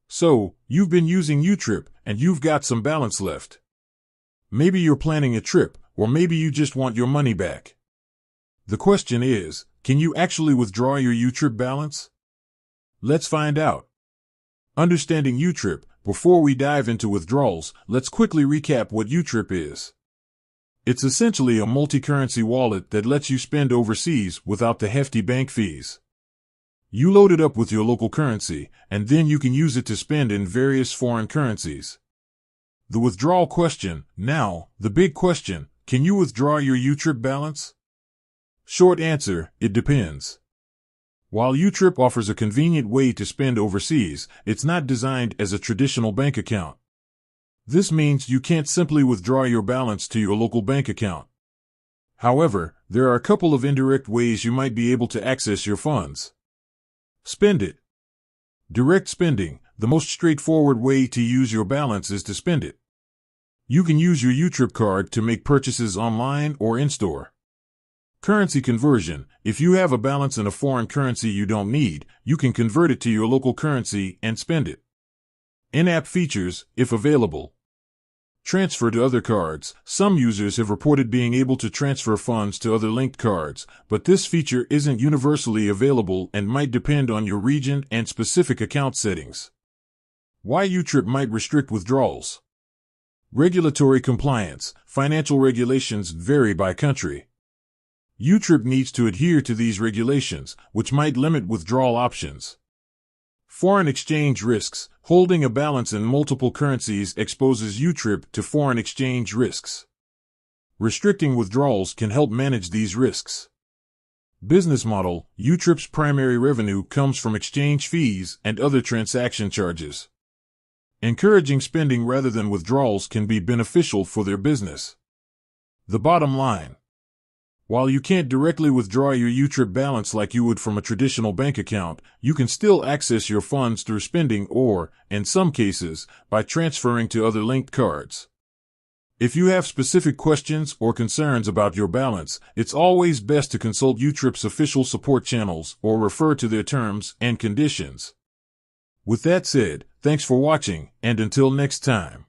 So, you've been using Youtrip, and you've got some balance left. Maybe you're planning a trip, or maybe you just want your money back. The question is, can you actually withdraw your Youtrip balance? Let's find out. Understanding Youtrip. Before we dive into withdrawals, let's quickly recap what Youtrip is. It's essentially a multi-currency wallet that lets you spend overseas without the hefty bank fees. You load it up with your local currency, and then you can use it to spend in various foreign currencies. The withdrawal question. Now, the big question, can you withdraw your Youtrip balance? Short answer, it depends. While Youtrip offers a convenient way to spend overseas, it's not designed as a traditional bank account. This means you can't simply withdraw your balance to your local bank account. However, there are a couple of indirect ways you might be able to access your funds. Spend it. Direct spending. The most straightforward way to use your balance is to spend it. You can use your Youtrip card to make purchases online or in-store. Currency conversion. If you have a balance in a foreign currency you don't need, you can convert it to your local currency and spend it. In-app features, if available. Transfer to other cards. Some users have reported being able to transfer funds to other linked cards, but this feature isn't universally available and might depend on your region and specific account settings. Why Youtrip might restrict withdrawals. Regulatory compliance. Financial regulations vary by country. Youtrip needs to adhere to these regulations, which might limit withdrawal options. Foreign exchange risks. Holding a balance in multiple currencies exposes Youtrip to foreign exchange risks. Restricting withdrawals can help manage these risks. Business model. Youtrip's primary revenue comes from exchange fees and other transaction charges. Encouraging spending rather than withdrawals can be beneficial for their business. The bottom line. While you can't directly withdraw your Youtrip balance like you would from a traditional bank account, you can still access your funds through spending or, in some cases, by transferring to other linked cards. If you have specific questions or concerns about your balance, it's always best to consult Youtrip's official support channels or refer to their terms and conditions. With that said, thanks for watching, and until next time.